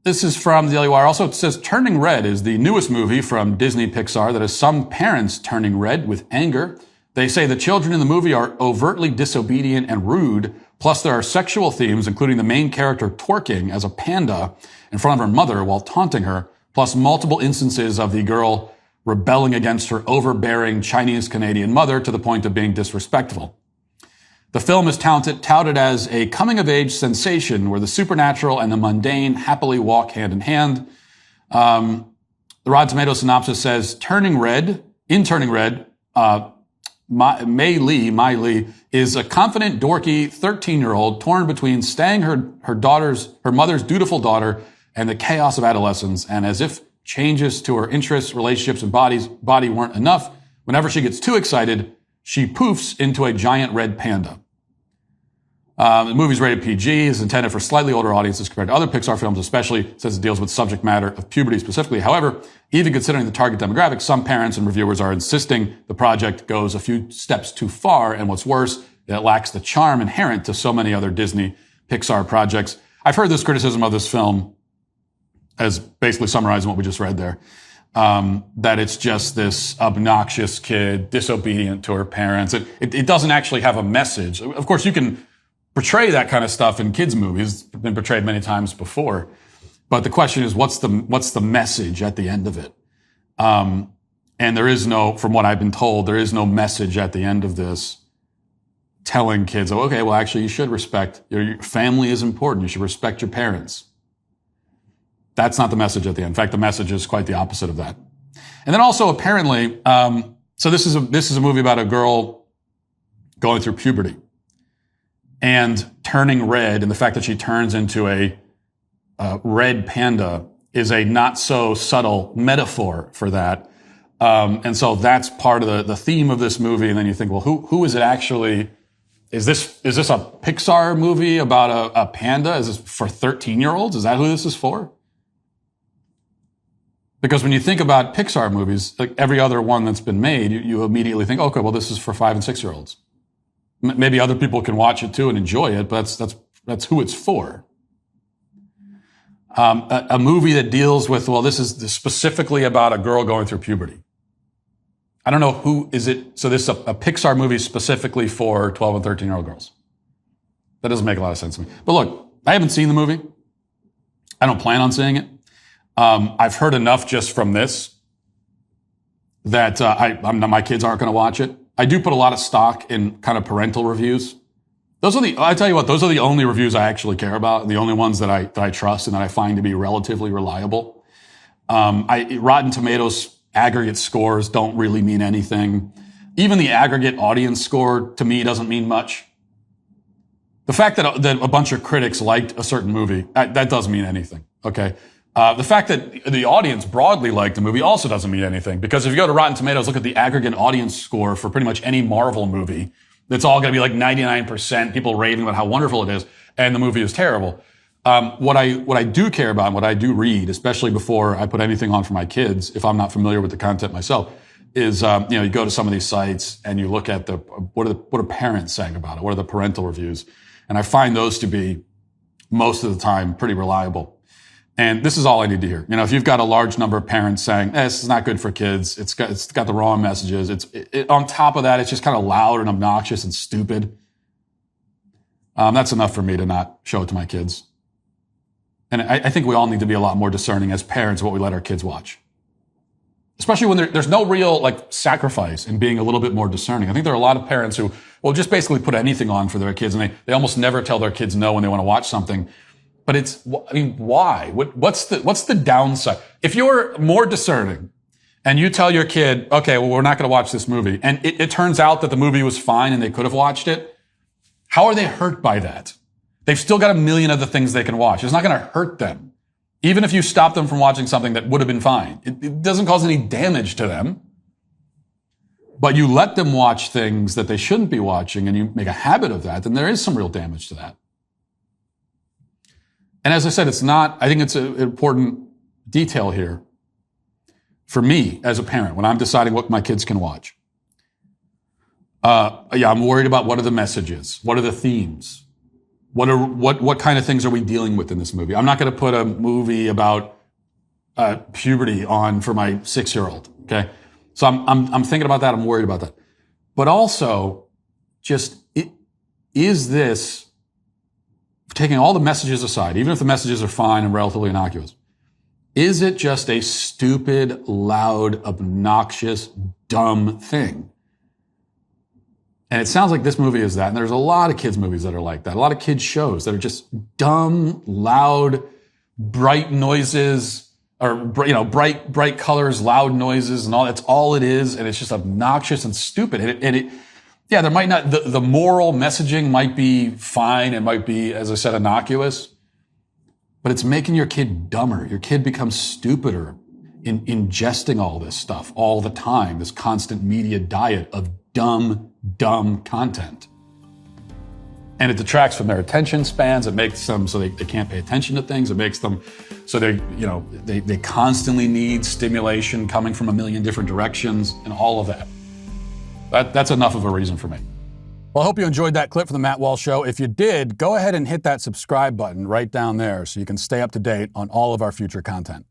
This is from the Daily Wire. Also, it says Turning Red is the newest movie from Disney Pixar that has some parents turning red with anger. They say the children in the movie are overtly disobedient and rude. Plus, there are sexual themes, including the main character twerking as a panda in front of her mother while taunting her, plus multiple instances of the girl rebelling against her overbearing Chinese-Canadian mother to the point of being disrespectful. The film is touted as a coming-of-age sensation where the supernatural and the mundane happily walk hand in hand. The Rotten Tomatoes synopsis says, Turning Red, Mai Li is a confident, dorky 13-year-old torn between staying her mother's dutiful daughter and the chaos of adolescence. And as if changes to her interests, relationships, and body weren't enough, whenever she gets too excited, she poofs into a giant red panda. The movie's rated PG, is intended for slightly older audiences compared to other Pixar films, especially since it deals with subject matter of puberty specifically. However, even considering the target demographic, some parents and reviewers are insisting the project goes a few steps too far, and what's worse, it lacks the charm inherent to so many other Disney Pixar projects. I've heard this criticism of this film as basically summarizing what we just read there. That it's just this obnoxious kid, disobedient to her parents. It doesn't actually have a message. Of course, you can portray that kind of stuff in kids' movies. It's been portrayed many times before. But the question is, what's the message at the end of it? And there is no, from what I've been told, there is no message at the end of this telling kids, oh, okay, well, actually, you should respect, your family is important. You should respect your parents. That's not the message at the end. In fact, the message is quite the opposite of that. And then also, apparently, so this is a movie about a girl going through puberty and turning red, and the fact that she turns into a red panda is a not so subtle metaphor for that. And so that's part of the theme of this movie. And then you think, well, who is it actually? Is this a Pixar movie about a panda? Is this for 13-year-olds? Is that who this is for? Because when you think about Pixar movies, like every other one that's been made, you immediately think, okay, well, this is for 5 and 6-year-olds. Maybe other people can watch it too and enjoy it, but that's who it's for. A movie that deals with, well, this is specifically about a girl going through puberty. I don't know who is it. So this is a Pixar movie specifically for 12 and 13-year-old girls. That doesn't make a lot of sense to me. But look, I haven't seen the movie. I don't plan on seeing it. I've heard enough just from this that my kids aren't going to watch it. I do put a lot of stock in kind of parental reviews. I tell you what, those are the only reviews I actually care about, the only ones that I trust and that I find to be relatively reliable. Rotten Tomatoes aggregate scores don't really mean anything. Even the aggregate audience score, to me, doesn't mean much. The fact that a bunch of critics liked a certain movie, that doesn't mean anything, okay? The fact that the audience broadly liked the movie also doesn't mean anything, because if you go to Rotten Tomatoes, look at the aggregate audience score for pretty much any Marvel movie, it's all going to be like 99%, people raving about how wonderful it is, and the movie is terrible. What I do care about and what I do read, especially before I put anything on for my kids, if I'm not familiar with the content myself, is, you go to some of these sites and you look at what are parents saying about it? What are the parental reviews? And I find those to be, most of the time, pretty reliable. And this is all I need to hear. If you've got a large number of parents saying, this is not good for kids, it's got the wrong messages, on top of that, it's just kind of loud and obnoxious and stupid. That's enough for me to not show it to my kids. And I think we all need to be a lot more discerning as parents of what we let our kids watch. Especially when there's no real, sacrifice in being a little bit more discerning. I think there are a lot of parents who will just basically put anything on for their kids, and they almost never tell their kids no when they want to watch something. But why? What's the downside? If you're more discerning and you tell your kid, okay, well, we're not going to watch this movie, and it turns out that the movie was fine and they could have watched it, how are they hurt by that? They've still got a million other things they can watch. It's not going to hurt them. Even if you stop them from watching something that would have been fine, it doesn't cause any damage to them. But you let them watch things that they shouldn't be watching and you make a habit of that, then there is some real damage to that. And as I said, I think it's an important detail here for me as a parent when I'm deciding what my kids can watch. I'm worried about what are the messages? What are the themes? What kind of things are we dealing with in this movie? I'm not going to put a movie about puberty on for my 6-year-old. Okay, so I'm thinking about that. I'm worried about that. But also, is this, taking all the messages aside, even if the messages are fine and relatively innocuous, is it just a stupid, loud, obnoxious, dumb thing? And it sounds like this movie is that. And there's a lot of kids' movies that are like that. A lot of kids' shows that are just dumb, loud, bright noises, or bright colors, loud noises, and all. That's all it is, and it's just obnoxious and stupid. Yeah, there might not, the moral messaging might be fine, it might be, as I said, innocuous, but it's making your kid dumber. Your kid becomes stupider in ingesting all this stuff all the time, this constant media diet of dumb content. And it detracts from their attention spans. It makes them so they can't pay attention to things. It makes them so they constantly need stimulation coming from a million different directions and all of that. That's enough of a reason for me. Well, I hope you enjoyed that clip from the Matt Walsh Show. If you did, go ahead and hit that subscribe button right down there so you can stay up to date on all of our future content.